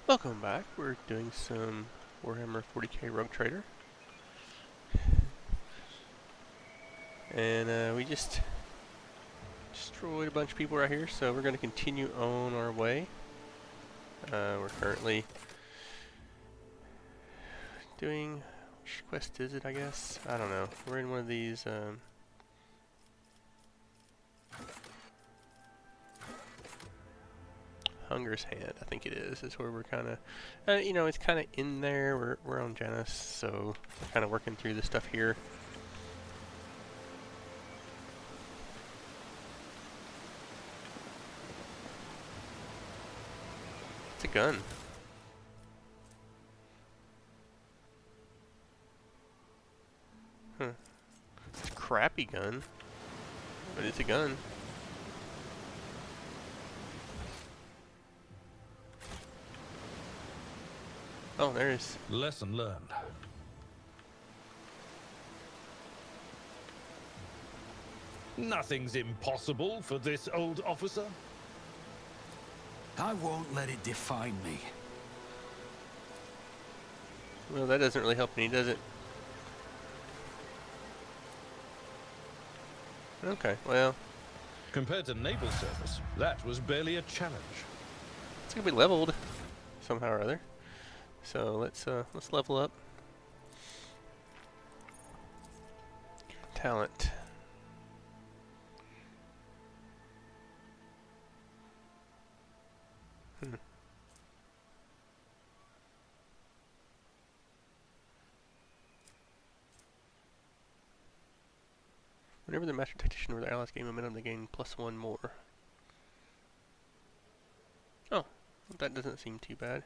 Welcome back. We're doing some Warhammer 40k Rogue Trader. And we just destroyed a bunch of people right here, so we're going to continue on our way. We're currently doing... which quest is it, I guess? I don't know. We're in one of these... Hunger's Hand, I think it is where we're kind of... you know, it's kind of in there. We're on Janus, so we're kind of working through the stuff here. It's a gun. Huh. It's a crappy gun, but it's a gun. Oh, there is. Lesson learned. Nothing's impossible for this old officer. I won't let it define me. Well, that doesn't really help any, does it? Okay, well. Compared to naval service, that was barely a challenge. It's gonna be leveled somehow or other. So let's level up. Talent. Whenever the Master Tactician or the allies gain momentum, they gain +1 more. Oh, that doesn't seem too bad.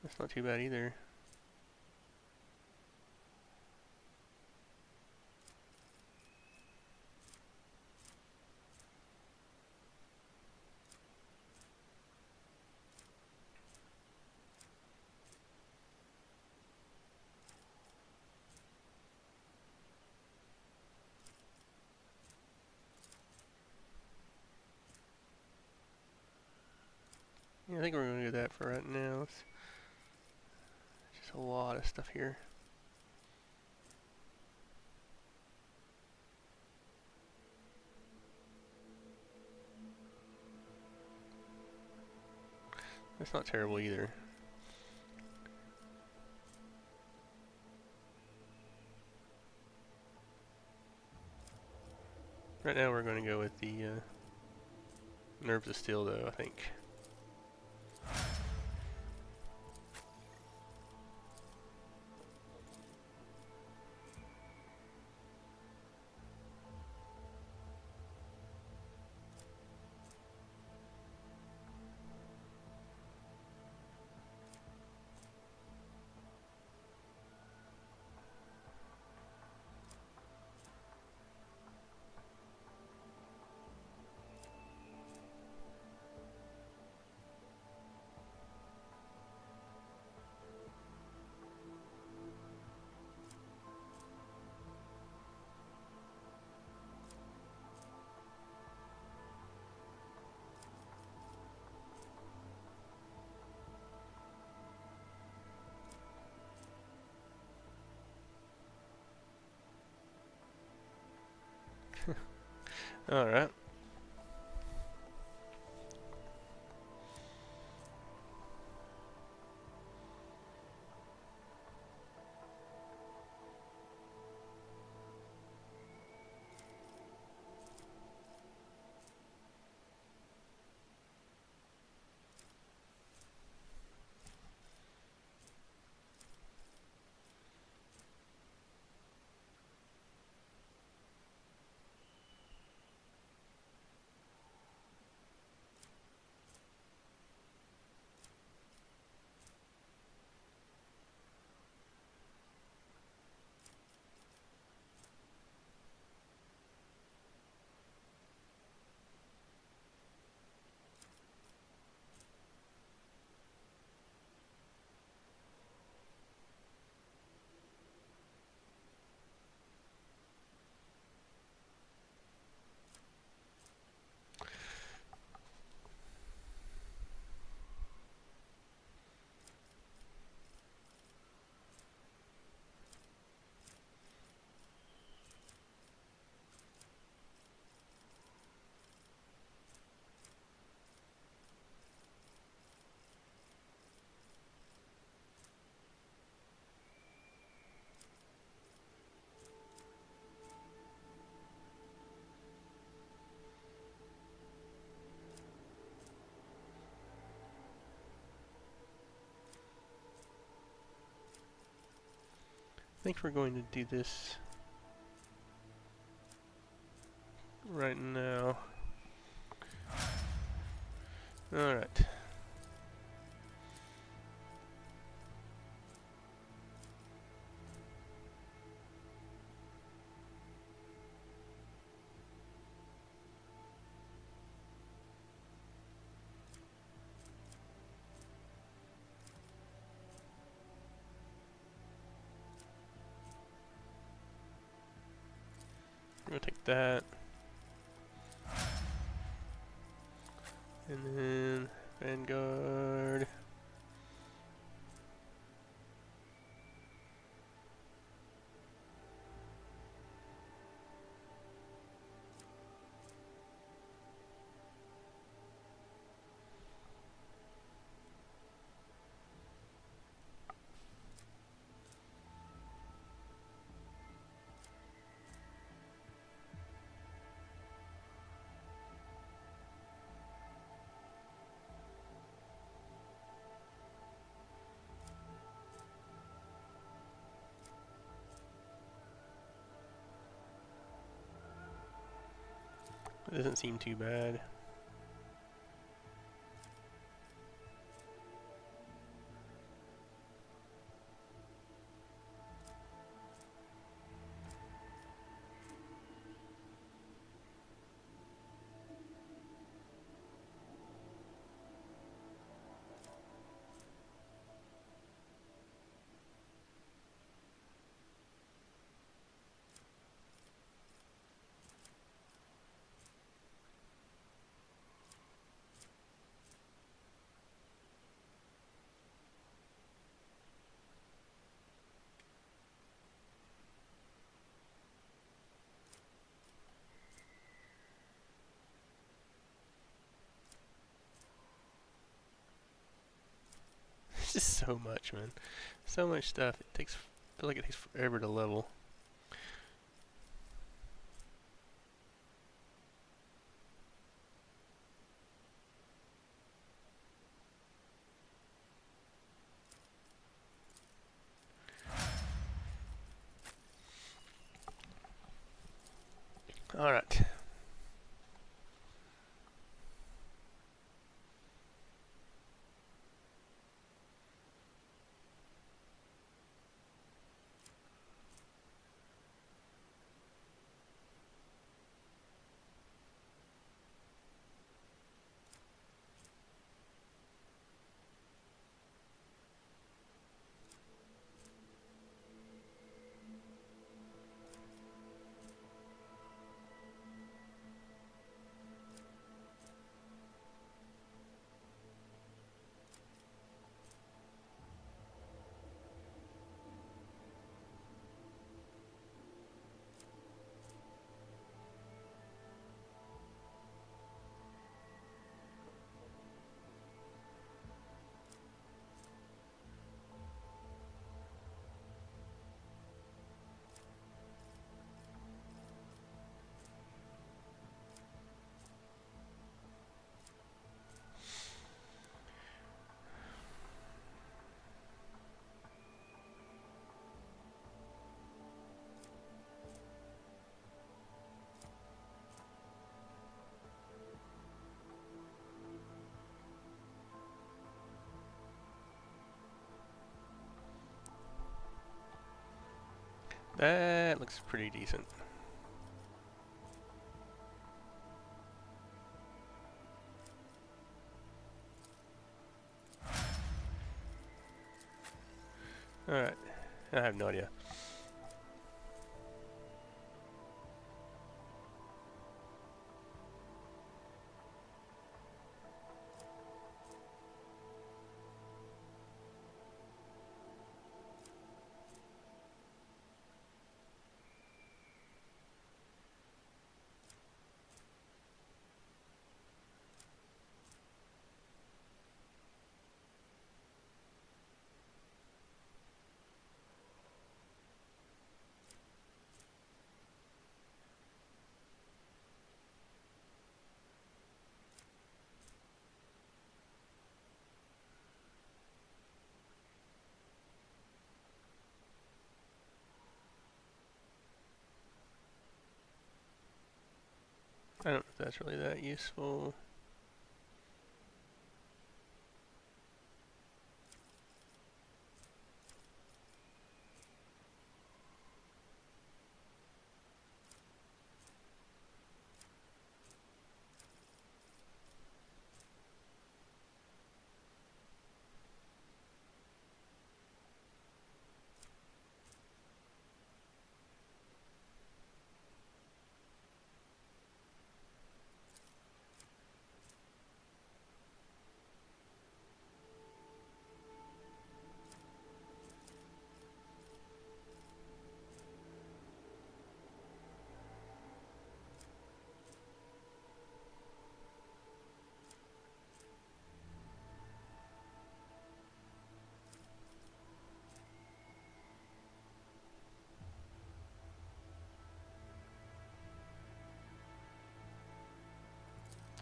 That's not too bad either. Yeah, I think we're going to do that for right now. It's just a lot of stuff here. That's not terrible either. Right now we're going to go with the Nerves of Steel though, I think. Alright. think we're going to do this right now. Alright. I'm gonna take that. And then Vanguard. It doesn't seem too bad. It's just so much, man. So much stuff. I feel like it takes forever to level. Alright. That looks pretty decent. Alright. I have no idea. I don't know if that's really that useful.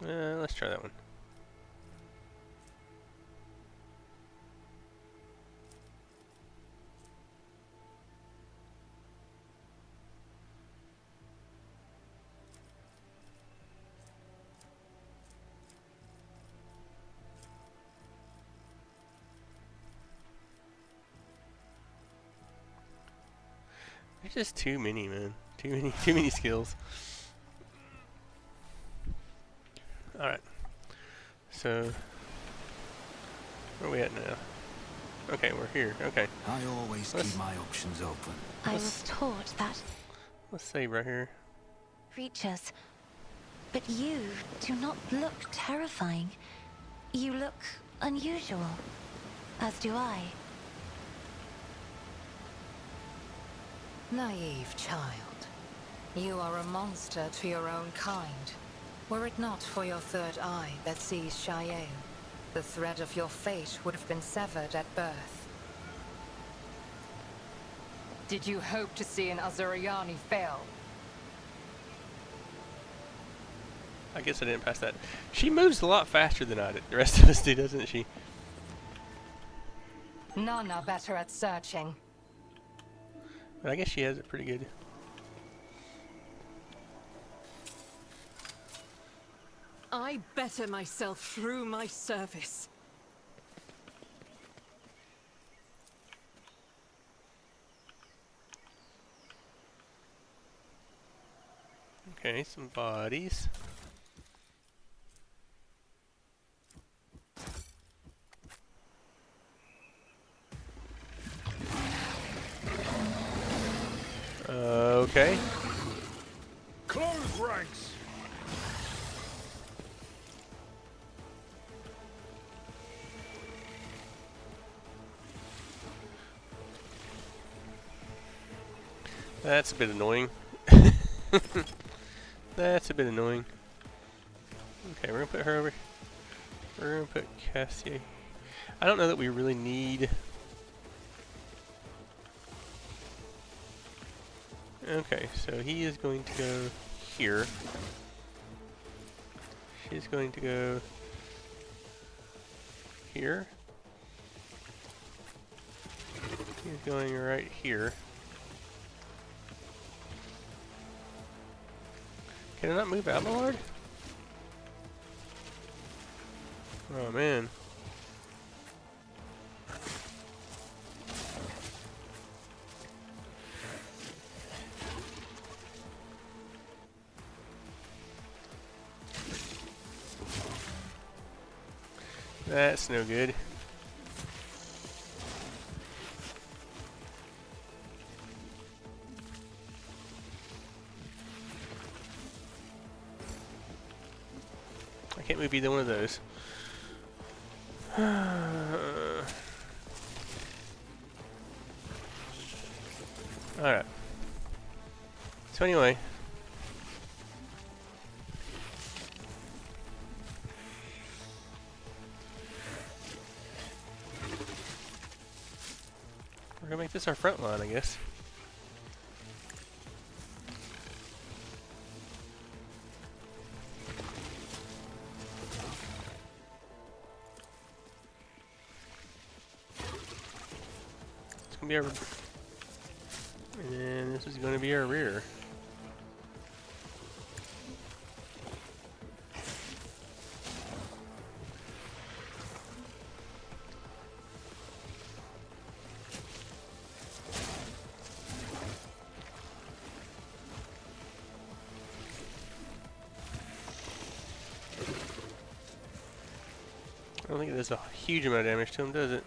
Let's try that one. There's just too many, man. Too many skills. Alright. So, where are we at now? Okay, we're here. Okay. I always keep my options open. I was taught that Let's save right here. creatures, but you do not look terrifying. You look unusual, as do I. Naive child. You are a monster to your own kind. Were it not for your third eye that sees Cheyenne, the thread of your fate would have been severed at birth. Did you hope to see an Azuriani fail? I guess I didn't pass that. She moves a lot faster than I did. The rest of us do, doesn't she? None are better at searching. But I guess she has it pretty good. I better myself through my service. Okay, some bodies. Okay. Close ranks! That's a bit annoying. That's a bit annoying. Okay, we're gonna put her over. We're gonna put Cassie. I don't know that we really need. Okay, so he is going to go here. She's going to go here. He's going right here. Can I not move Abelard? Oh man. That's no good. I can't move either one of those. Alright. So anyway. We're gonna make this our front line, I guess. It's gonna be our... And then this is gonna be our rear. don't think it does a huge amount of damage to him, does it?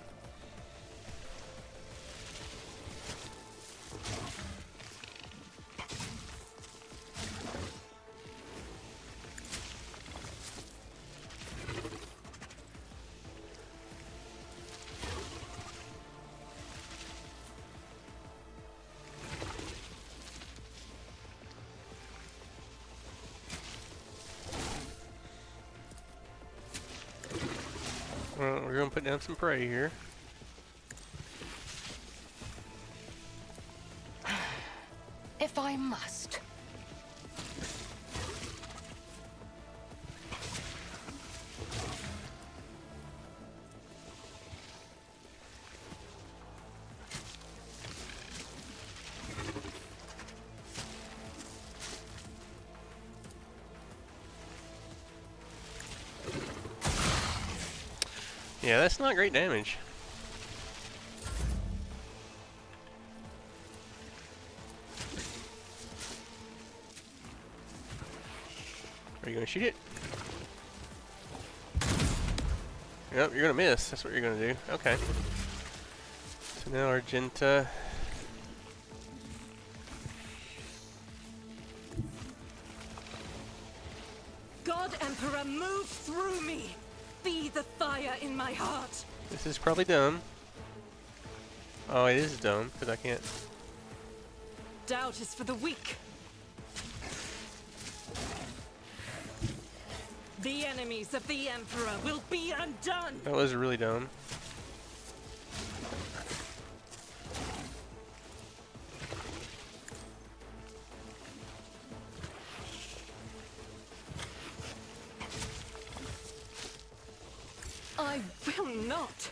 Well, we're gonna put down some prey here. If I must. Yeah, that's not great damage. Are you gonna shoot it? Yep, you're gonna miss. That's what you're gonna do. Okay. So now Argenta. God Emperor, move through me! Be the fire in my heart! This is probably dumb. Oh, it is dumb, because I can't. Doubt is for the weak. The enemies of the Emperor will be undone! That was really dumb. I will not!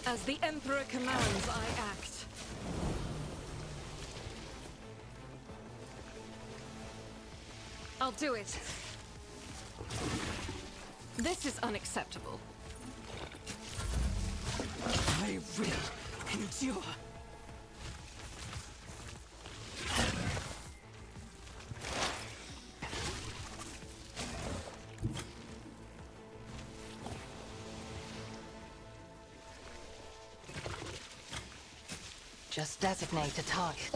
As the Emperor commands, I act. I'll do it. This is unacceptable. I will endure. Just designate a target.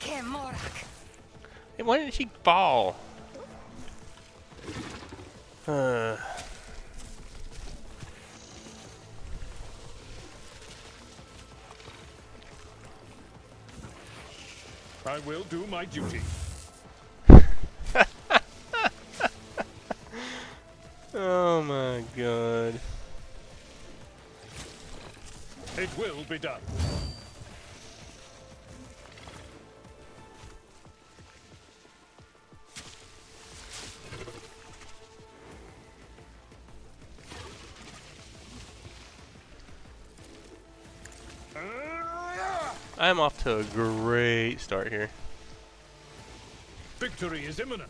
Kemorak. Hey, why didn't she ball? I will do my duty. Oh my god. It will be done. I'm off to a great start here. Victory is imminent.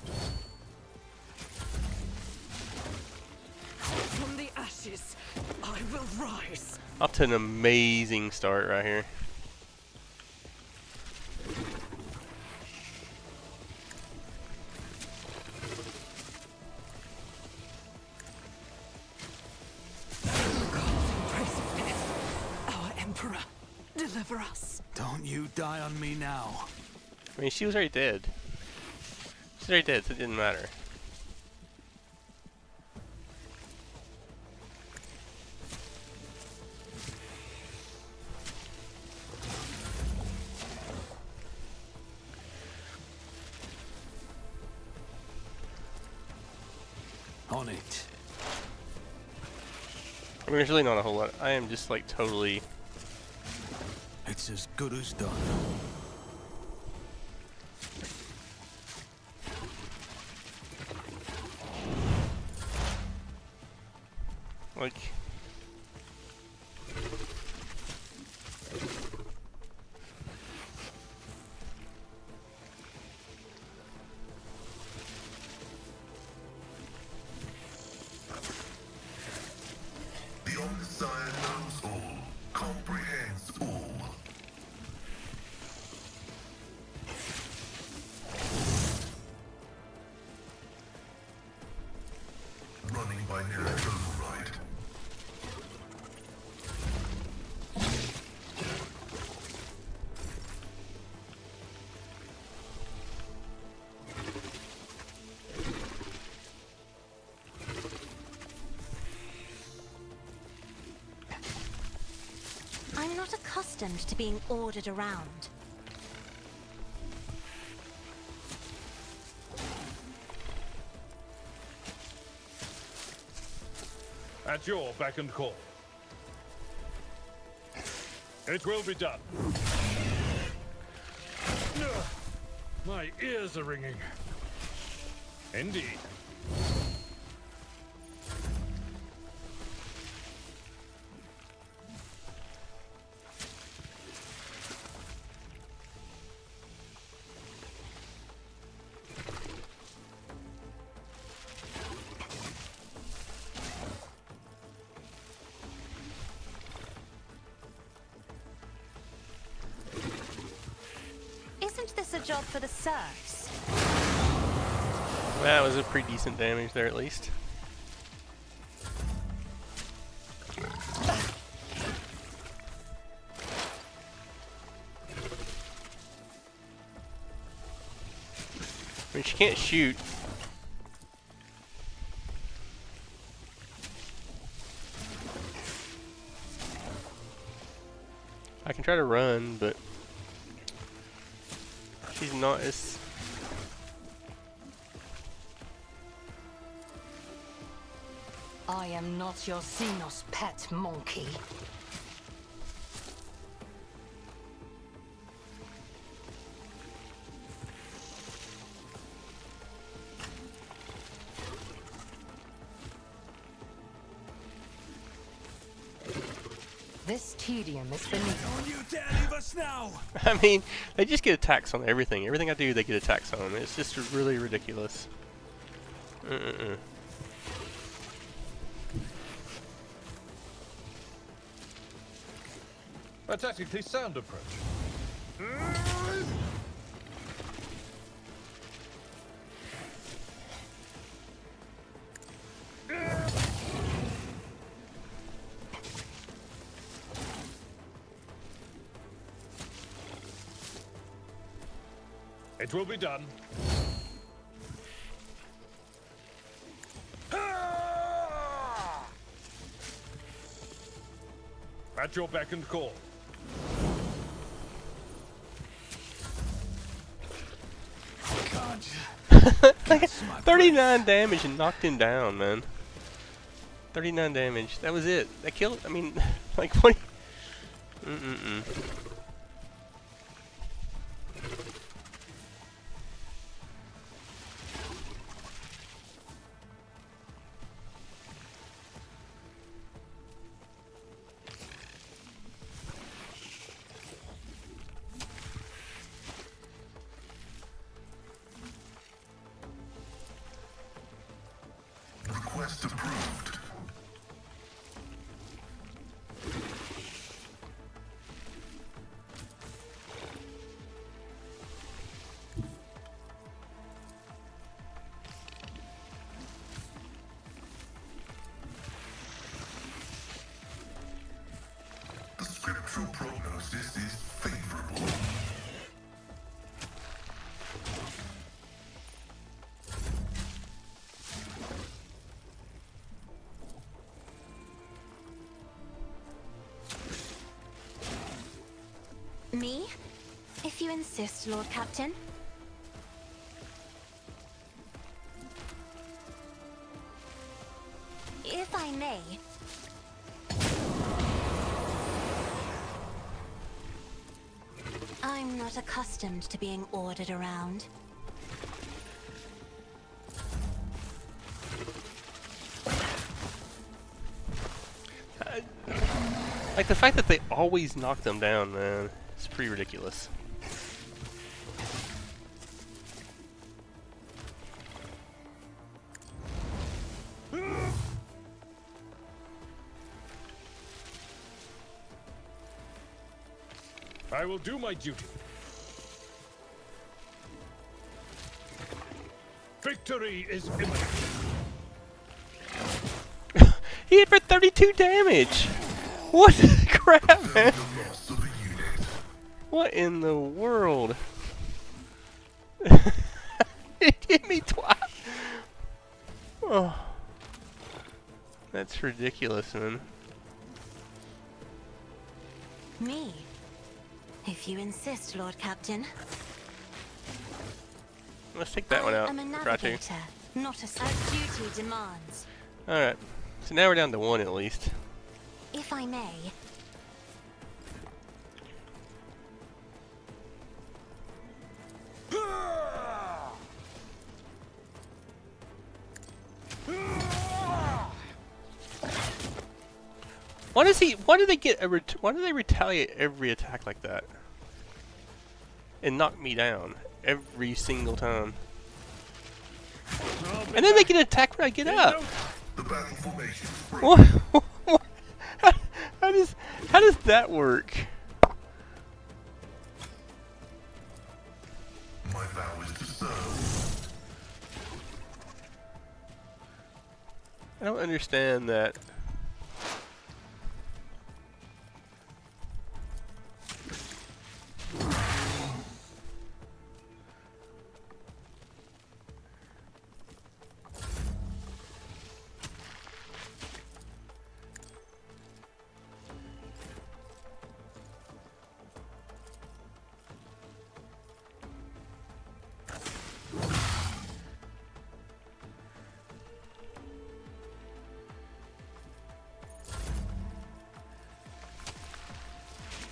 From the ashes, I will rise. Off to an amazing start right here. Our Emperor, deliver us. Don't you die on me now. I mean, she was already dead. She's already dead, so it didn't matter. On it. I mean, there's really not a whole lot. I am just like totally. It's as good as done. Like. The Omnissiah knows all, comprehends all. I'm not accustomed to being ordered around. At your beck and call. It will be done. Ugh, my ears are ringing. Indeed. Isn't this a job for the serfs? That was a pretty decent damage there, at least. I mean, she can't shoot. I can try to run, but she's not as... I am not your Xenos pet monkey. This tedium is beneath. Don't you dare leave us now! I mean, they just get attacks on everything. Everything I do, they get attacks on. It's just really ridiculous. A tactically sound approach. It will be done. At your beck and call. Like 39 damage and knocked him down, man. 39 damage. That was it. That killed. I mean, like what? Request approved. The scriptural prognosis is favorable. Me? If you insist, Lord Captain. If I may. I'm not accustomed to being ordered around. Like the fact that they always knock them down, man. It's pretty ridiculous. I will do my duty. Victory is imminent. He hit for 32 damage! What the crap, man? The loss of a unit. What in the world? It hit me twice! Oh. That's ridiculous, man. Me? If you insist, Lord Captain. Let's take that one out. I'm a Try to. navigator, not a as duty demands. Alright. So now we're down to one at least. If I may. Why does he? Why do they get a? Why do they retaliate every attack like that? And knock me down every single time. And then they can attack when I get up. The battle formation. What? How does that work? My vow is to serve. I don't understand that.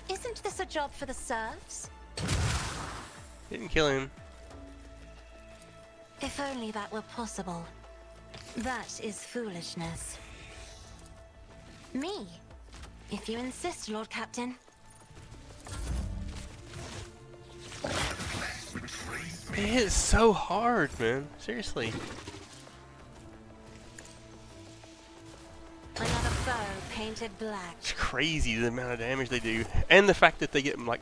Isn't this a job for the serfs? Didn't kill him. If only that were possible. That is foolishness. Me? If you insist, Lord Captain. It hits so hard, man. Seriously. Another foe painted black. It's crazy the amount of damage they do, and the fact that they get like,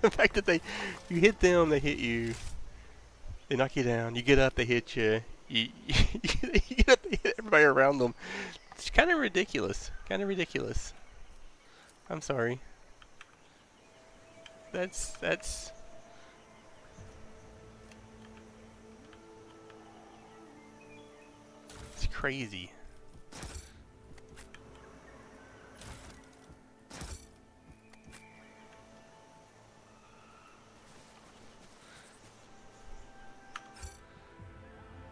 the fact that you hit them, they hit you. They knock you down. You get up, they hit you. You get up, they hit everybody around them. It's kind of ridiculous. Kind of ridiculous. I'm sorry. That's. It's crazy.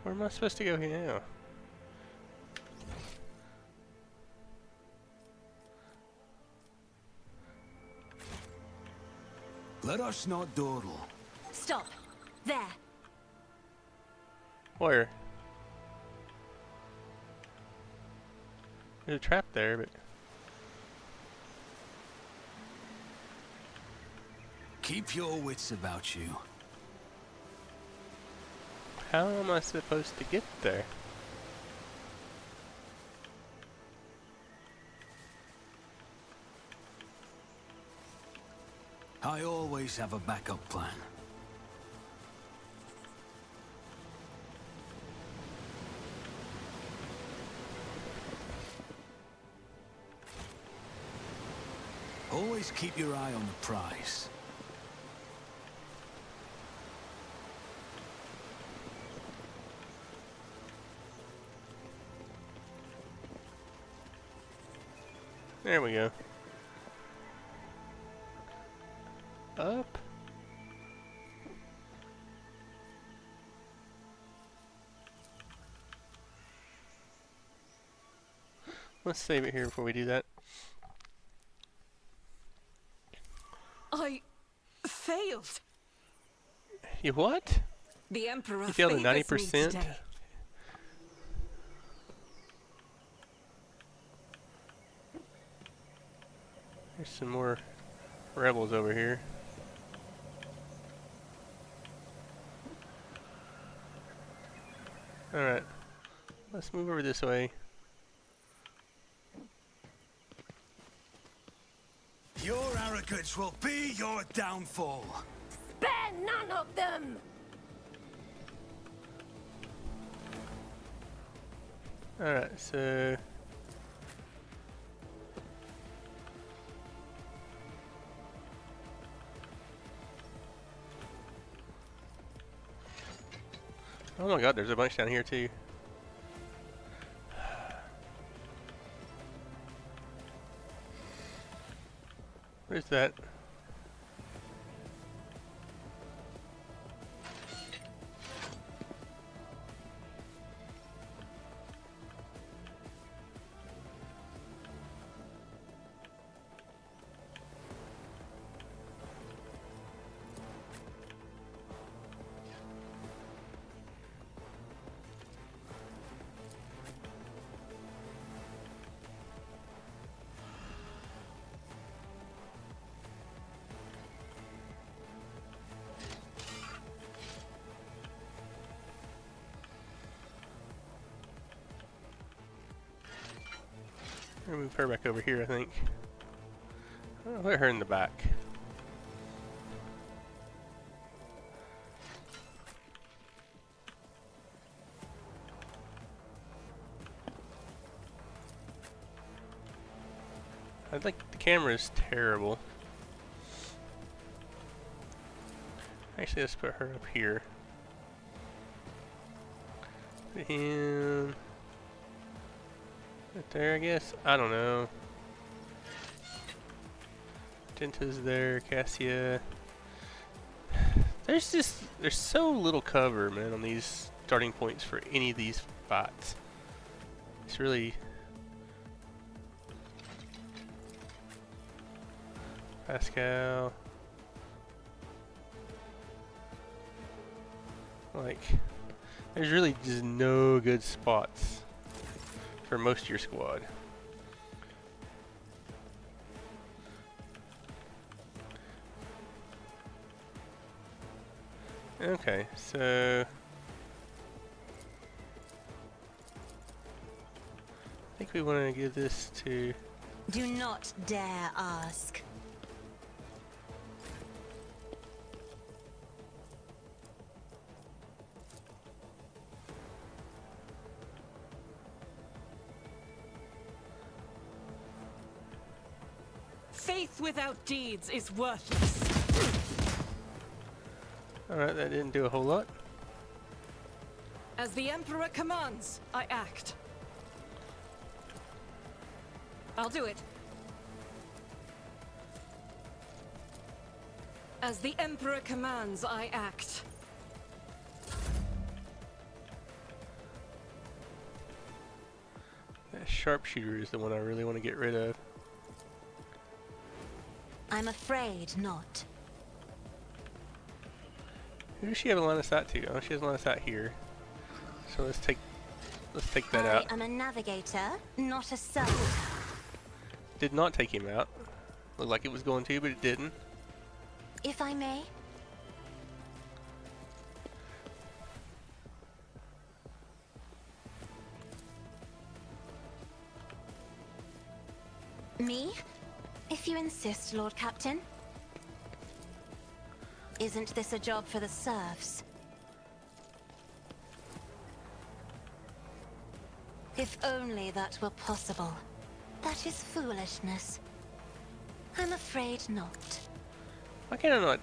Where am I supposed to go here now? Let us not dawdle. Stop. There. Where? There's a trap there, but... Keep your wits about you. How am I supposed to get there? I always have a backup plan. Always keep your eye on the prize. There we go. Up. Let's save it here before we do that. I failed. You what? The Emperor You failed at favors me 90%? today. There's some more rebels over here. Alright. Let's move over this way. Your arrogance will be your downfall. Spare none of them! Alright, so... Oh my god, there's a bunch down here too. Where's that? Move her back over here, I think. I'll put her in the back. I think the camera is terrible. Actually, let's put her up here. Put him right there, I guess. I don't know. Genta's there, Cassia. There's so little cover, man, on these starting points for any of these fights. It's really Pascal. Like, there's really just no good spots for most of your squad. Okay, so I think we want to give this to... Do not dare ask. Faith without deeds is worthless. Alright, that didn't do a whole lot. As the Emperor commands, I act. I'll do it. As the Emperor commands, I act. That sharpshooter is the one I really want to get rid of. I'm afraid not. Who does she have a line of sight to? Oh, she has a line of sight here. So let's take that out. I am a navigator, not a servitor. Did not take him out. Looked like it was going to, but it didn't. If I may. Me? If you insist, Lord Captain. Isn't this a job for the serfs? If only that were possible. That is foolishness. I'm afraid not. Why can't I not?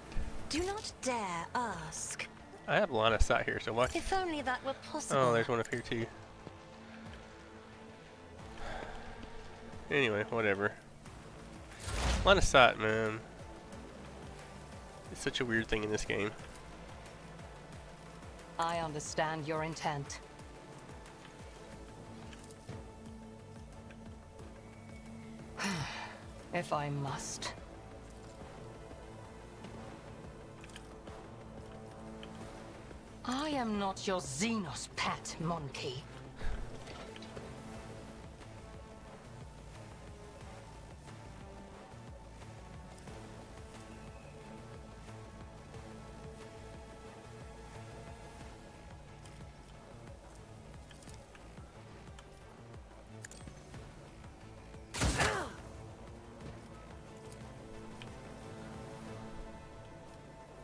Do not dare ask. I have a line of sight here, so why? If only that were possible. Oh, there's one up here too. Anyway, whatever. Line of sight, man. It's such a weird thing in this game. I understand your intent. If I must. I am not your Xenos pet, monkey.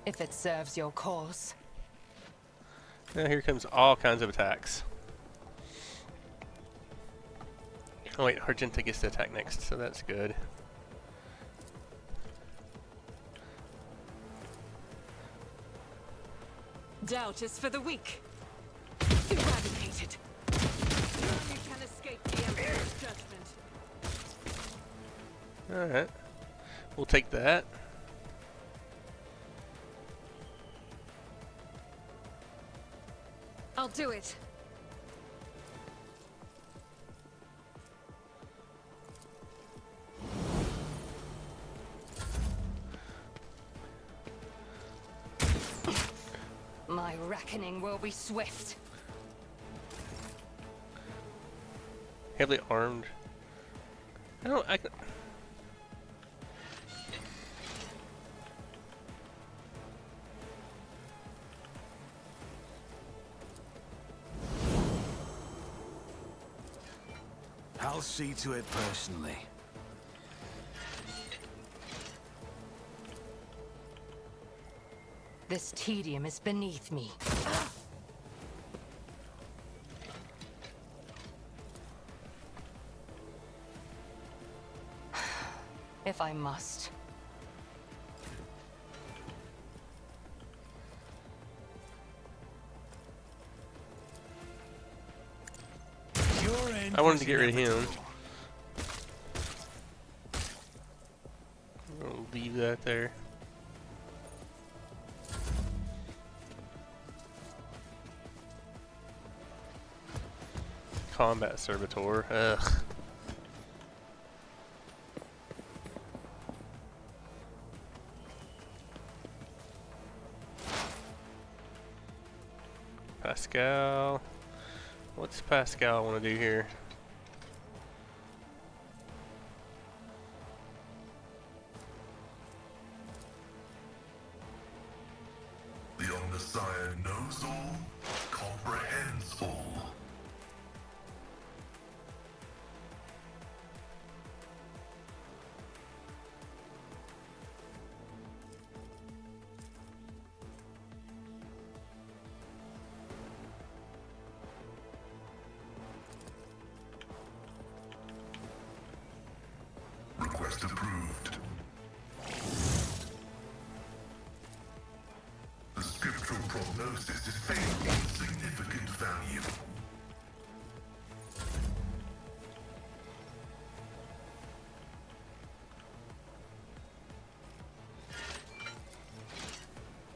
If it serves your cause. Now here comes all kinds of attacks. Oh wait, Argenta gets to attack next, so that's good. Doubt is for the weak. Eradicated. None can escape the Emperor's judgment. Alright. We'll take that. I'll do it. My reckoning will be swift. Heavily armed. I can... I'll see to it personally. This tedium is beneath me. If I must. Your end I wanted was to get rid of him. inevitable. I'm gonna leave that there. Combat servitor. Ugh. Pascal. What's Pascal want to do here? The Omnissiah knows all, comprehends all. Request approved. The scriptural prognosis is faithful and significant value.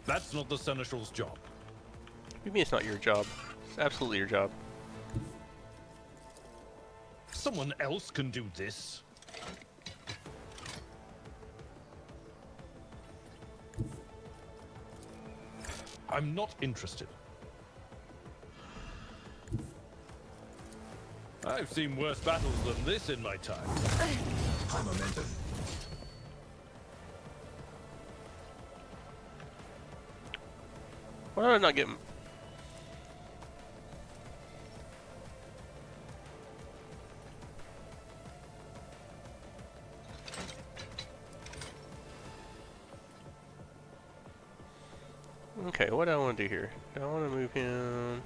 That's not the Seneschal's job. What do you mean it's not your job? It's absolutely your job. Someone else can do this. I'm not interested. I've seen worse battles than this in my time. High momentum. Why did I not get him? Okay, what do I want to do here? Do I want to move him?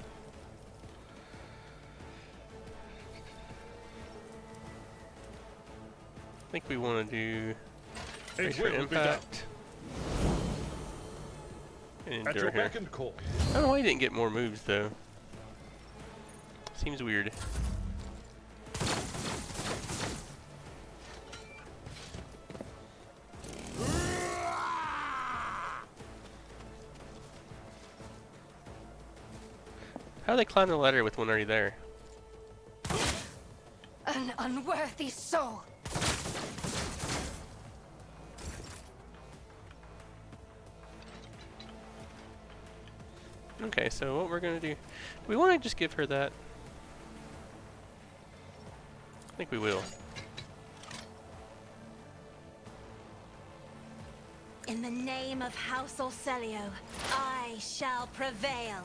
I think we want to do brace for will be impact. And At endure your here. beck and call. I don't know why he didn't get more moves though. Seems weird. How do they climb the ladder with one already there? An unworthy soul. Okay, so what we're gonna do? We want to just give her that. I think we will. In the name of House Orselio, I shall prevail.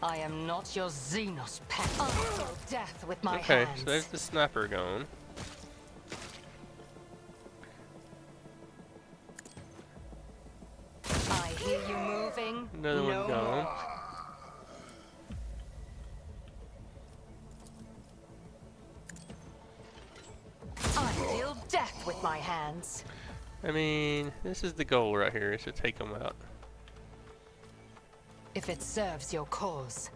I am not your Xenos pet. I'll deal death with my Okay, hands. so there's the snapper going. I hear you moving. Another one No gone. more. I deal death with my hands. I mean, this is the goal right here, is to take them out. If it serves your cause.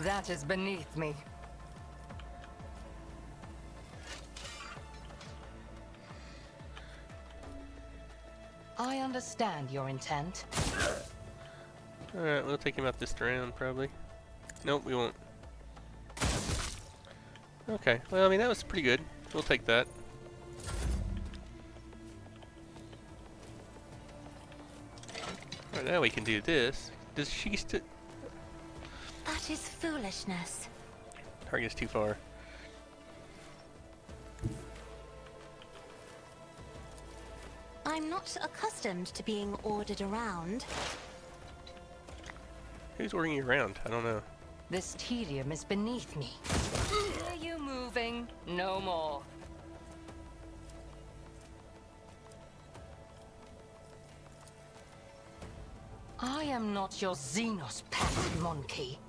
That is beneath me. I understand your intent. Alright, we'll take him out this round, probably. Nope, we won't. Okay, well, I mean, that was pretty good. We'll take that. Alright, now we can do this. Does she still... That is foolishness. Target's too far. I'm not accustomed to being ordered around. Who's ordering you around? I don't know. This tedium is beneath me. Are you moving? No more. I am not your Xenos pet, monkey.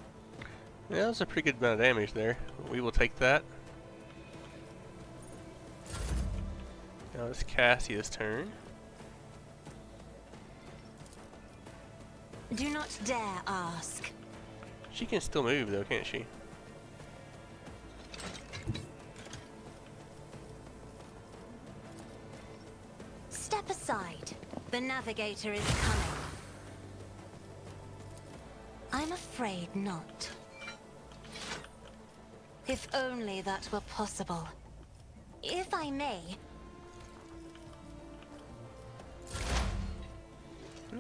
Yeah, that was a pretty good amount of damage there. We will take that. Now it's Cassia's turn. Do not dare ask. She can still move though, can't she? Step aside. The navigator is coming. I'm afraid not. If only that were possible. If I may.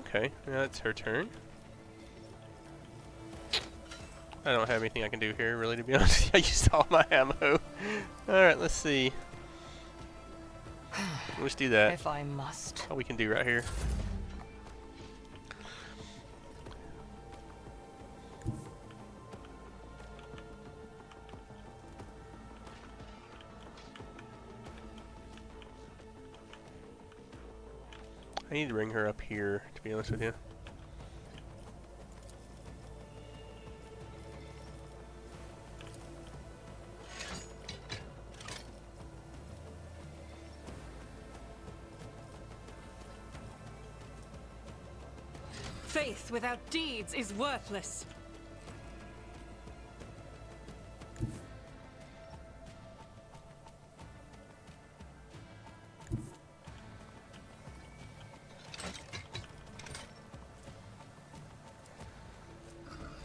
Okay, now it's her turn. I don't have anything I can do here, really, to be honest. I used all my ammo. Alright, let's see. Let's do that. If I must. What we can do right here. I need to bring her up here, to be honest with you. Faith without deeds is worthless.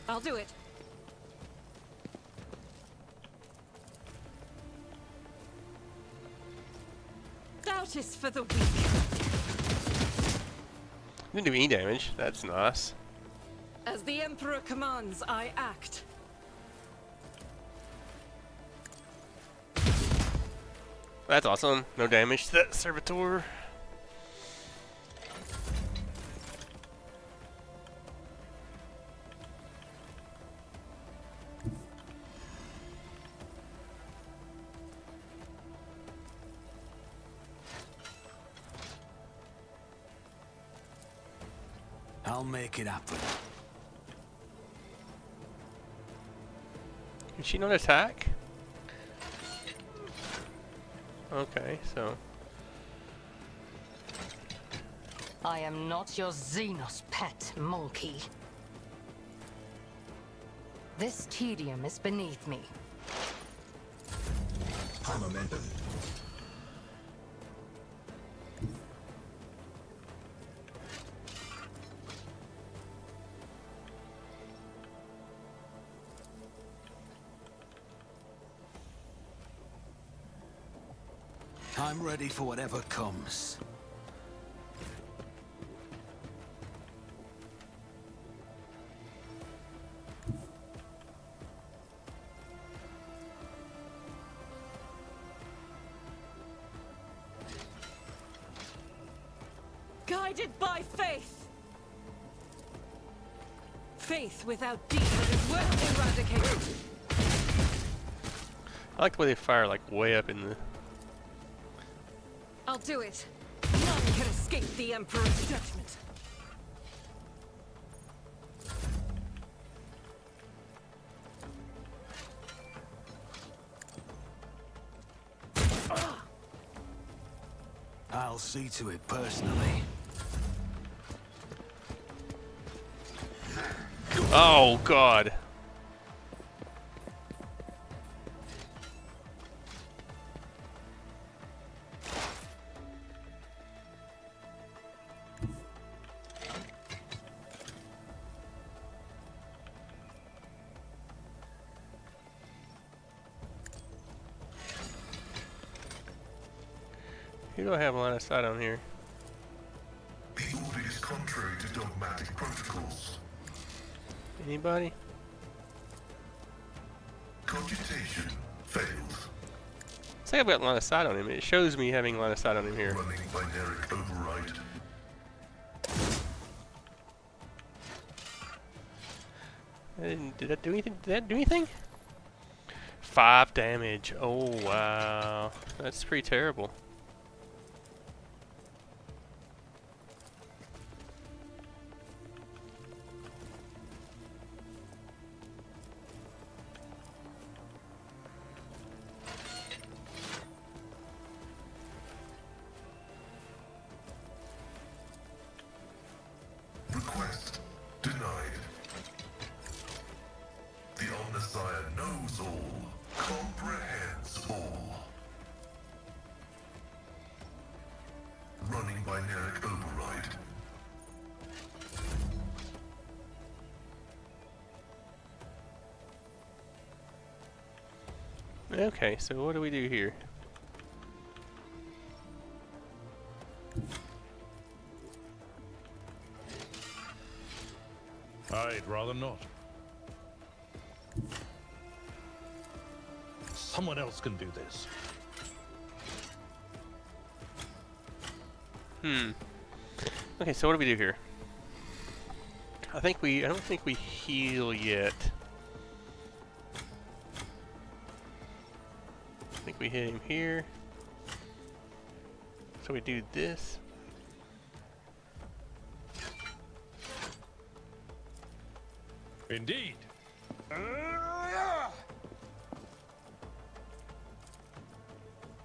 I'll do it. Doubt is for the weak. Didn't do any damage. That's nice. As the Emperor commands, I act. That's awesome. No damage to that servitor. I'll make it happen. Can she not attack? Okay, so... I am not your Xenos pet, monkey. This tedium is beneath me. Momentum. I'm ready for whatever comes. Guided by faith. Faith without deeds is worth eradicating. I like the way they fire like way up in the... I'll do it. None can escape the Emperor's judgment. I'll see to it personally. Oh god! Who do I have line of sight on here? The order is contrary to dogmatic protocols. Anybody? Cogitation fails. It's like I've got line of sight on him. It shows me having line of sight on him here. Running binaric override. Did that do anything? Did that do anything? 5 damage. Oh wow, that's pretty terrible. Request denied. The Omnissiah knows all, comprehends all. Running binaric override. Okay, so what do we do here? I'd rather not. Someone else can do this. Okay, so what do we do here? I don't think we heal yet. I think we hit him here. So we do this. Indeed.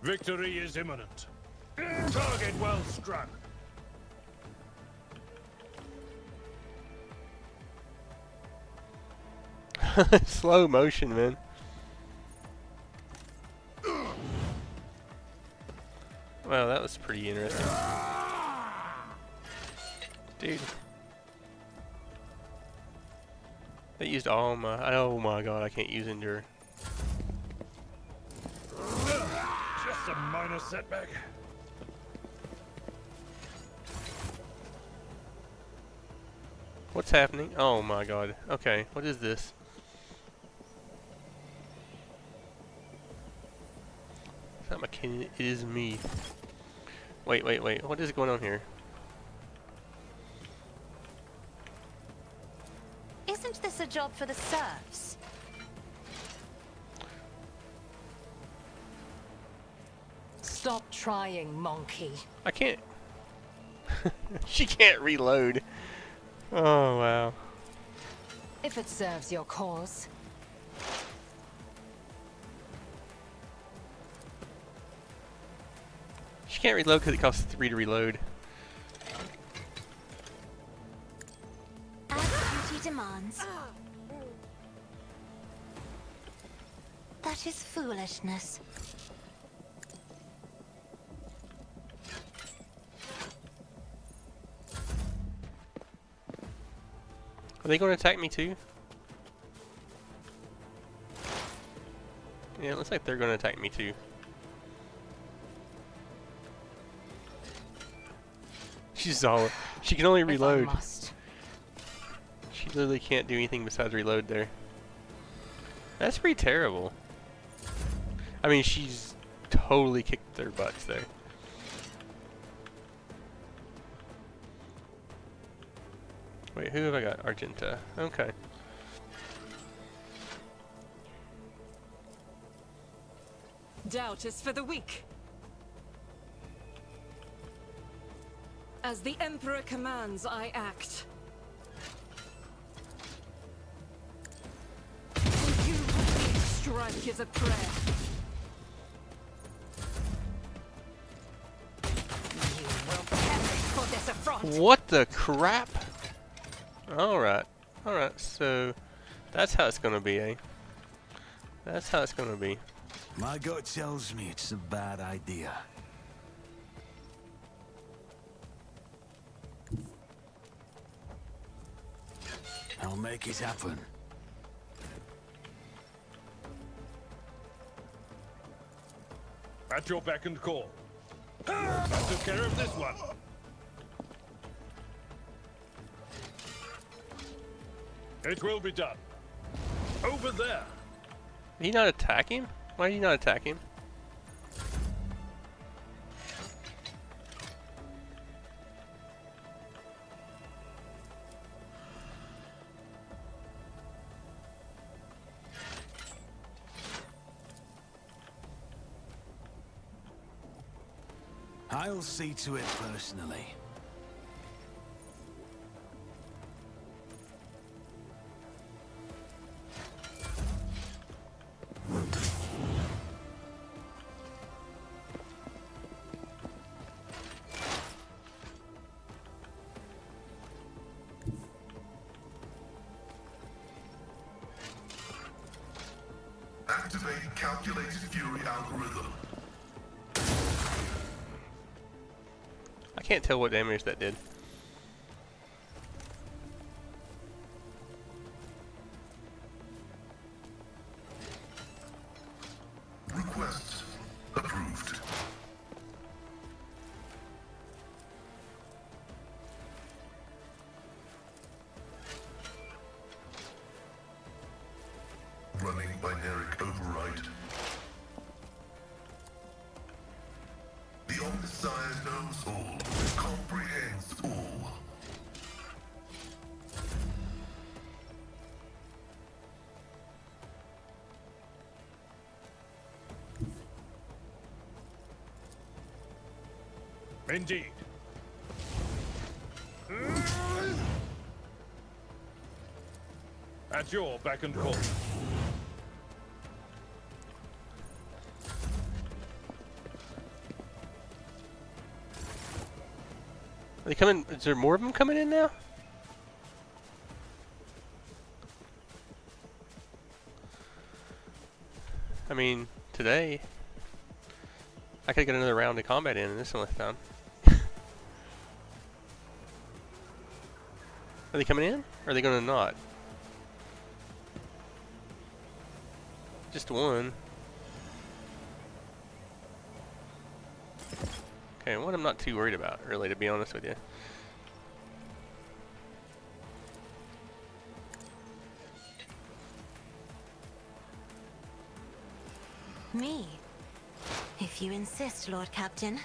Victory is imminent. Target well struck. Slow motion, man. Wow, that was pretty interesting. Dude. They used all my... Oh my god, I can't use Endure. Just a minor setback. What's happening? Oh my god. Okay, what is this? It's not my kin, it is me. Wait, what is going on here? Isn't this a job for the serfs? Stop trying, monkey. I can't... She can't reload. Oh wow. If it serves your cause. She can't reload because it costs 3 to reload. As duty demands. That is foolishness. Are they going to attack me too? Yeah, it looks like they're going to attack me too. She's all... She can only reload. She literally can't do anything besides reload there. That's pretty terrible. I mean, she's totally kicked their butts there. Wait, who have I got? Argenta. Okay. Doubt is for the weak. As the Emperor commands, I act. For you, strike is a prayer. You will perish for this affront. What the crap? Alright. Alright, so... That's how it's gonna be, eh? That's how it's gonna be. My gut tells me it's a bad idea. I'll make it happen. At your beck and call. I took care of this one. It will be done. Over there. Did he not attack him? Why did he not attack him? I'll see to it personally. Activate calculated fury algorithm. I can't tell what damage that did. Request approved. Running binaric override. The Omniscient knows all, comprehends all. Indeed. At your beck and call. Are they coming? Is there more of them coming in now? I mean, today I could get another round of combat in this one last time. Are they coming in? Or are they going to not? Just one. Okay, one I'm not too worried about, really, to be honest with you. Me? If you insist, Lord Captain.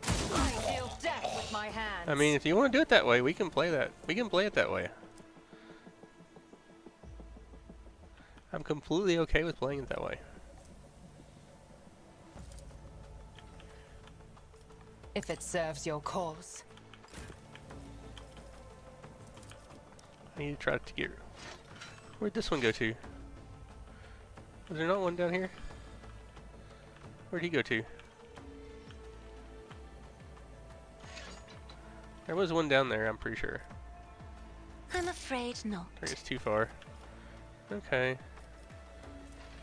I deal death with my hands. I mean, if you want to do it that way, we can play that. We can play it that way. I'm completely okay with playing it that way. If it serves your cause. I need to try to get... Where'd this one go to? Was there not one down here? Where'd he go to? There was one down there, I'm pretty sure. I'm afraid not. Or it's too far. Okay.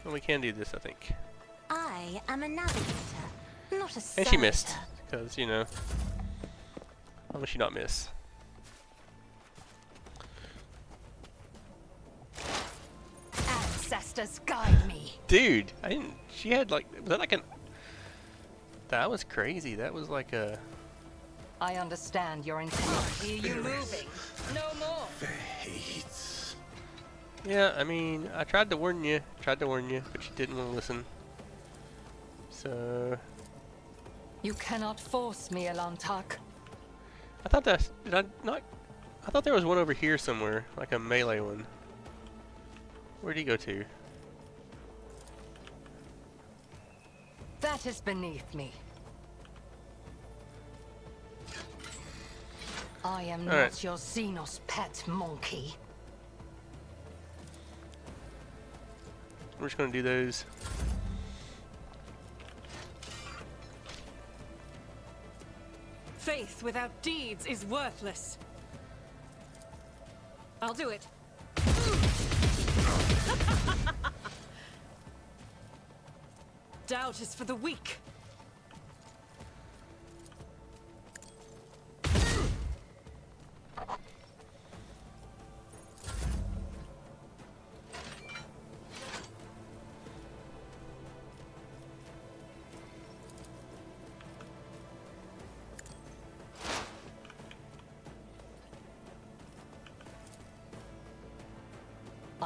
Well, we can do this, I think. I am a navigator, not a And she missed. servitor. Because, you know, how would she not miss? Ancestors guide me. Dude, I didn't... She had like... Was that like an... That was crazy. That was like a... I understand your intent. Hear you moving. No more. Fates. Yeah, I mean, I tried to warn you. But you didn't want to listen. So... You cannot force me, Elantak. I thought that... Did I not... I thought there was one over here somewhere. Like a melee one. Where'd he go to? That is beneath me. I am not Alright. your Xenos pet monkey. We're just gonna do those. Faith without deeds is worthless. I'll do it. Doubt is for the weak.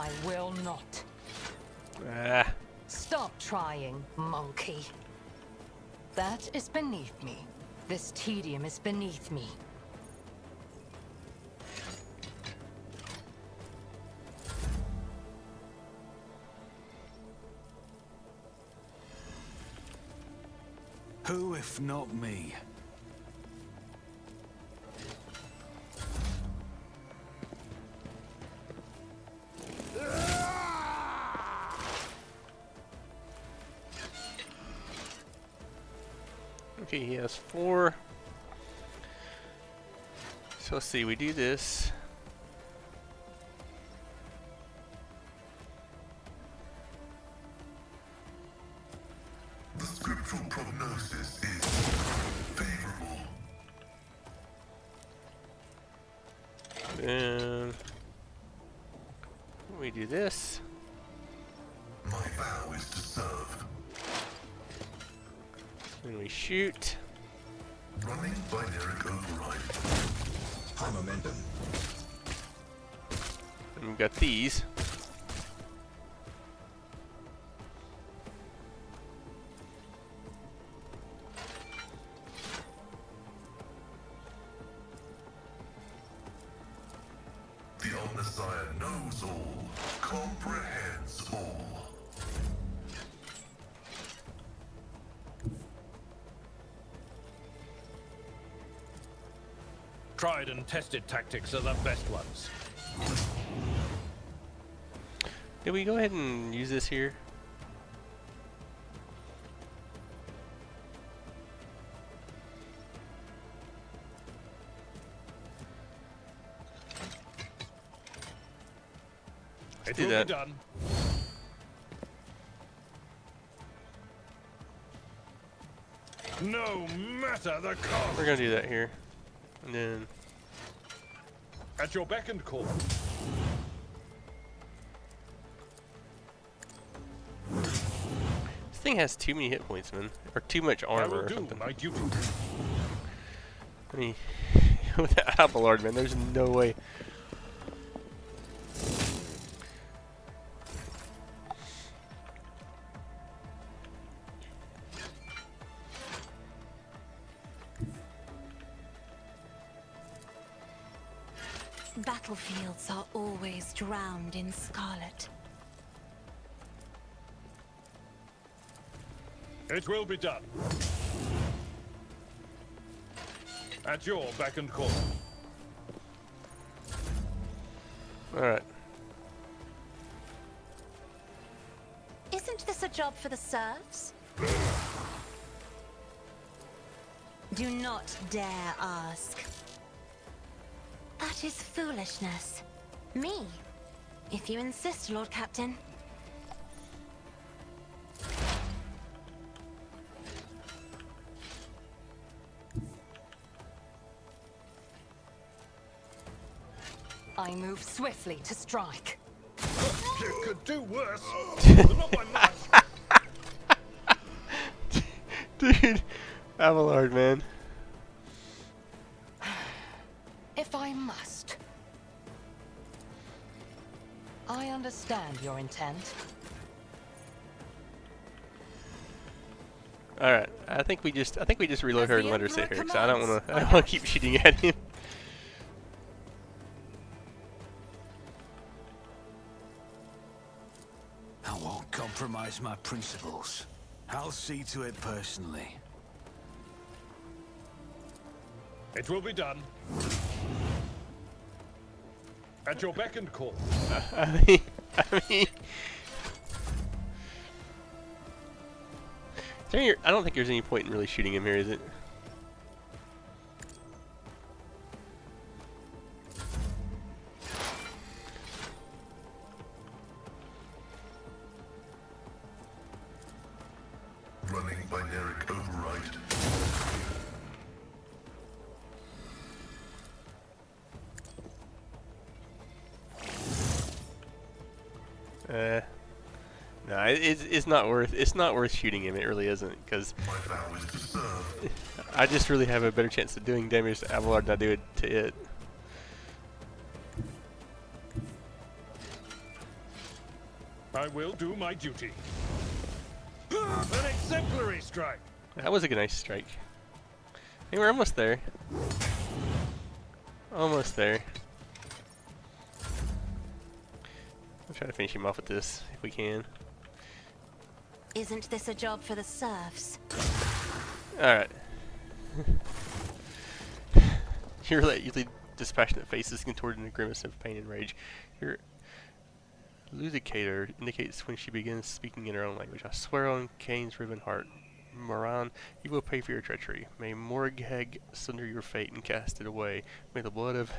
I will not. Ah. Stop trying, monkey. That is beneath me. This tedium is beneath me. Who if not me? Okay, he has 4. So let's see, we do this. The scriptural prognosis is favorable. Then we do this. My vow is to serve. Then we shoot. Running binaric override. High momentum. And we've got these. The Omnissiah knows all, comprehends all. Tried and tested tactics are the best ones. Did we go ahead and use this here? It do will that. be done. No matter the cost. We're gonna do that here. And then At your beck and call. this thing has too many hit points, man. Or too much I armor will or do something. my duty. I mean, with that Abelard, man, there's no way. Battlefields are always drowned in scarlet. It will be done. At your beck and call. Alright. Isn't this a job for the serfs? Do not dare ask. That is foolishness. Me, if you insist, Lord Captain. I move swiftly to strike. You could do worse. But not by much. Dude, Abelard, man. If I must. I understand your intent. Alright, I think we just reload As her the and let her Emperor sit here, because I don't commands, wanna I don't wanna keep shooting at him. I won't compromise my principles. I'll see to it personally. It will be done. At your beck and call. I mean I don't think there's any point in really shooting him here, is it? Running binaric override. No, it's not worth shooting him. It really isn't, because My vow is to serve. I just really have a better chance of doing damage to Abelard than I do it to it. I will do my duty. An exemplary strike. That was a nice strike. Hey, we're almost there. Almost there. I'll try to finish him off with this if we can. Isn't this a job for the serfs? Alright. Your usually dispassionate face is contorted in a grimace of pain and rage. Your ludicator indicates when she begins speaking in her own language. I swear on Cain's riven heart, Moran, you will pay for your treachery. May Morgheg sunder your fate and cast it away. May the blood of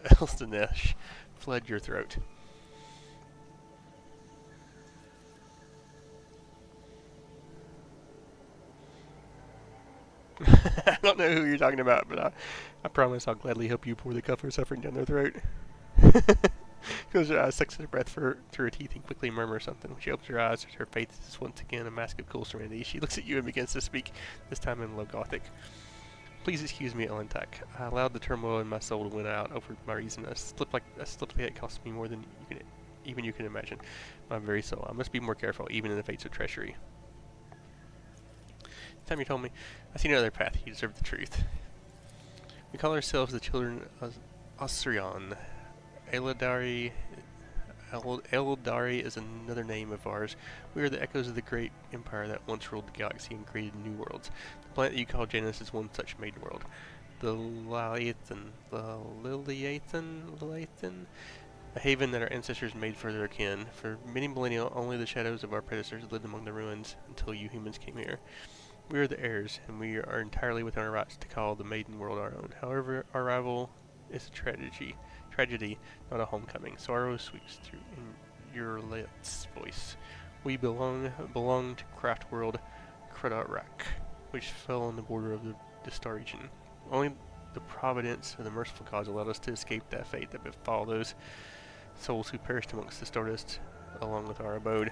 Elstanesh flood your throat. I don't know who you're talking about, but I promise I'll gladly help you pour the cuff of suffering down their throat. Closes her eyes, sucks her breath through her teeth, and quickly murmurs something. When she opens her eyes, her face is once again a mask of cool serenity. She looks at you and begins to speak, this time in low Gothic. Please excuse me, Elentak. I allowed the turmoil in my soul to win out over my reason. A slip like that cost me more than you can imagine. My very soul. I must be more careful, even in the fates of treachery. The time you told me, I see no other path. You deserve the truth. We call ourselves the children of Osirion. Eldari is another name of ours. We are the echoes of the great empire that once ruled the galaxy and created new worlds. The planet that you call Janus is one such made world. The Liliathan, a haven that our ancestors made for their kin. For many millennia, only the shadows of our predecessors lived among the ruins until you humans came here. We are the heirs, and we are entirely within our rights to call the maiden world our own. However, our arrival is a tragedy, not a homecoming. Sorrow sweeps through in your let's voice. We belong to craft world Kradarak, which fell on the border of the star region. Only the providence of the merciful gods allowed us to escape that fate that befall those souls who perished amongst the stardust along with our abode.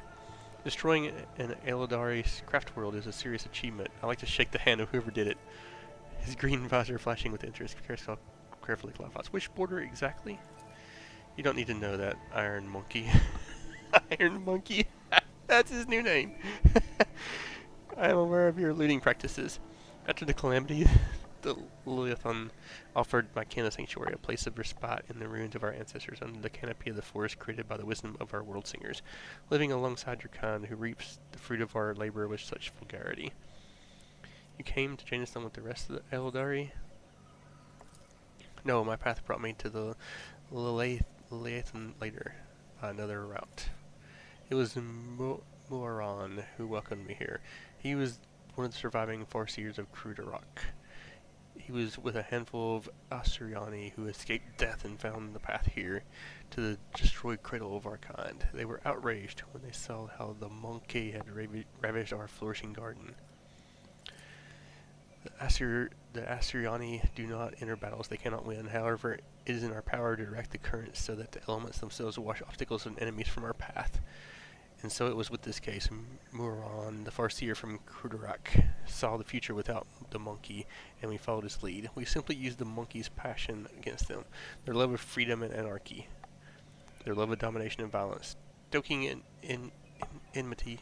Destroying an Eldari's craft world is a serious achievement. I like to shake the hand of whoever did it. His green visor flashing with interest. Carefully clarifies. Which border exactly? You don't need to know that, Iron Monkey. Iron Monkey? That's his new name. I am aware of your looting practices. After the calamity, the Liliathon offered my kin a sanctuary, a place of respite in the ruins of our ancestors under the canopy of the forest created by the wisdom of our world singers, living alongside your kind who reaps the fruit of our labor with such vulgarity. You came to Jamestown with the rest of the Eldari? No, my path brought me to the Liliathan later, by another route. It was Moran who welcomed me here. He was one of the surviving Farseers of Kradarak. He was with a handful of Assyriani who escaped death and found the path here to the destroyed cradle of our kind. They were outraged when they saw how the monkey had ravaged our flourishing garden. The Assyriani do not enter battles they cannot win. However, it is in our power to direct the currents so that the elements themselves wash obstacles and enemies from our path. And so it was with this case. Muran, the Farseer from Kradarak, saw the future without the monkey, and we followed his lead. We simply used the monkey's passion against them, their love of freedom and anarchy, their love of domination and violence, stoking in enmity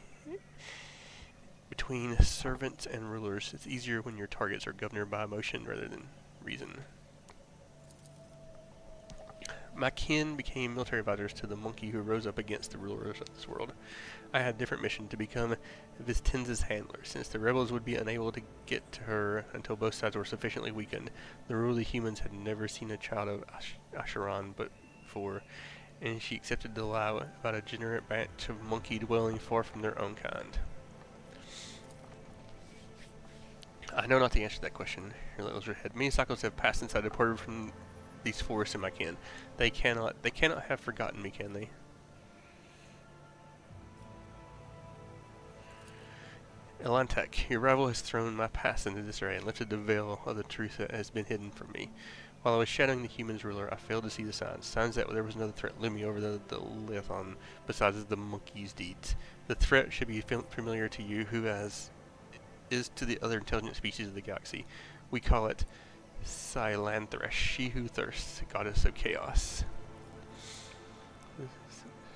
between servants and rulers. It's easier when your targets are governed by emotion rather than reason. My kin became military advisors to the monkey who rose up against the rulers of this world. I had a different mission, to become Vistenz's handler, since the rebels would be unable to get to her until both sides were sufficiently weakened. The ruler humans had never seen a child of Asheron before, and she accepted the lie about a degenerate batch of monkey dwelling far from their own kind. I know not the answer to that question. Your little head. Many cycles have passed since I departed from these forests in my kin. They cannot have forgotten me, can they? Elantek, your rival has thrown my past into disarray and lifted the veil of the truth that has been hidden from me. While I was shadowing the humans' ruler, I failed to see the signs that there was another threat looming over the Liliathon besides the monkey's deeds. The threat should be familiar to you, who is to the other intelligent species of the galaxy. We call it Silanthresh, she who thirsts, goddess of chaos.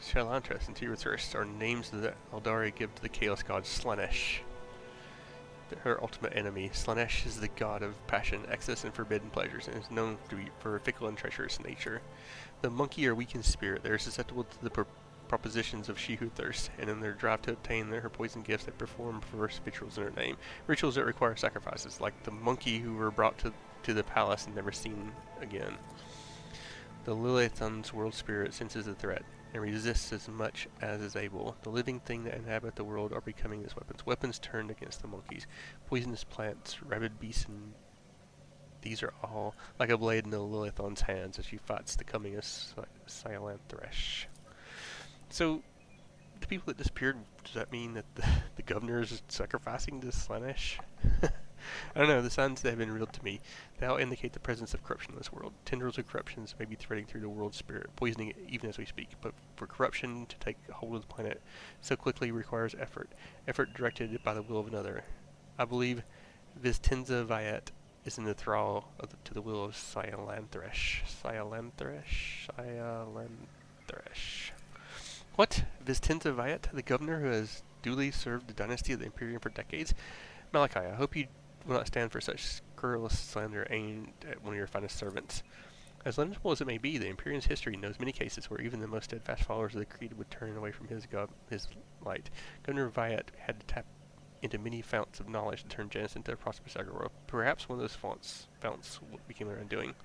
Shalantras and Tirithurst are names that Eldari give to the Chaos god Slanesh, her ultimate enemy. Slanesh is the god of passion, excess, and forbidden pleasures, and is known to be for a fickle and treacherous nature. The monkey are weak in spirit. They are susceptible to the propositions of she who thirsts, and in their drive to obtain her poison gifts, they perform perverse rituals in her name. Rituals that require sacrifices, like the monkey who were brought to the palace and never seen again. The Lilithun's world spirit senses the threat and resists as much as is able. The living thing that inhabit the world are becoming its weapons. Weapons turned against the monkeys. Poisonous plants, rabid beasts, and these are all like a blade in the Lilithun's hands as she fights the coming of Syalanthresh. So, the people that disappeared, does that mean that the governor is sacrificing to Slanesh? I don't know, the signs that have been revealed to me, they all indicate the presence of corruption in this world. Tendrils of corruptions may be threading through the world's spirit, poisoning it even as we speak, but for corruption to take hold of the planet so quickly requires effort directed by the will of another. I believe Vistenza Viet is in the thrall to the will of Syalanthresh. What? Vistenza Viet, the governor who has duly served the dynasty of the Imperium for decades? Malachi, I hope you will not stand for such scurrilous slander aimed at one of your finest servants. As lamentable as it may be, the Imperium's history knows many cases where even the most steadfast followers of the Creed would turn away from his light. Governor Viet had to tap into many founts of knowledge to turn Janus into a prosperous agora. Perhaps one of those founts became their undoing.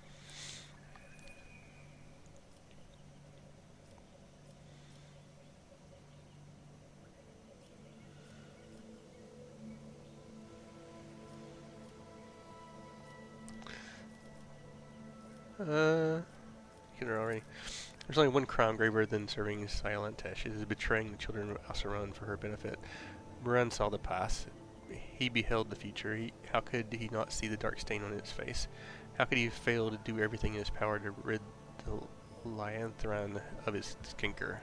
You know already. There's only one crime graver than serving Syalantesh. It is betraying the children of Asaran for her benefit. Muran saw the past. He beheld the future. How could he not see the dark stain on his face? How could he fail to do everything in his power to rid the Lyanthran of his skinker?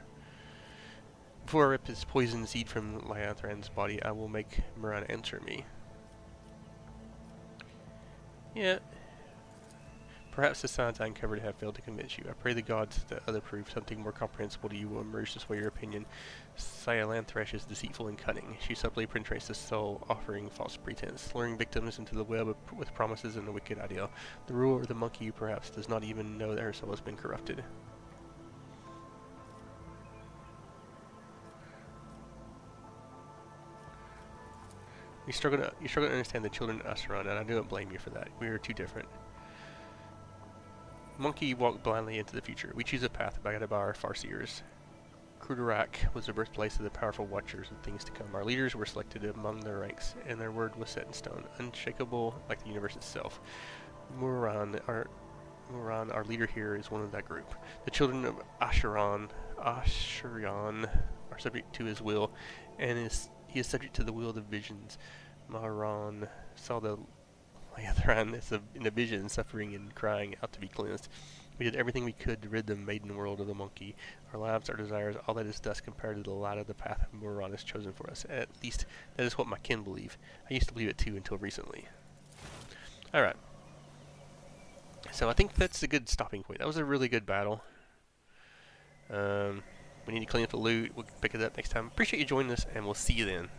Before I rip his poison seed from Lyanthran's body, I will make Muran answer me. Yeah. Perhaps the signs I uncovered have failed to convince you. I pray the gods that other proof, something more comprehensible to you, will emerge to sway your opinion. Syalanthresh is deceitful and cunning. She subtly penetrates the soul, offering false pretense, luring victims into the web with promises and a wicked ideal. The ruler of the monkey perhaps does not even know that her soul has been corrupted. You struggle to understand the children of Asaran, and I don't blame you for that. We are too different. Monkey walked blindly into the future. We choose a path guided by our farseers. Krudarak was the birthplace of the powerful watchers of things to come. Our leaders were selected among their ranks, and their word was set in stone, unshakable like the universe itself. Muran, our leader here, is one of that group. The children of Ashurion are subject to his will, and he is subject to the will of the visions. Maharan saw the Lyanthran in a vision, suffering and crying out to be cleansed. We did everything we could to rid the maiden world of the monkey. Our lives, our desires, all that is dust compared to the light of the path Muran has chosen for us. At least, that is what my kin believe. I used to believe it too until recently. Alright. So I think that's a good stopping point. That was a really good battle. We need to clean up the loot. We'll pick it up next time. Appreciate you joining us, and we'll see you then.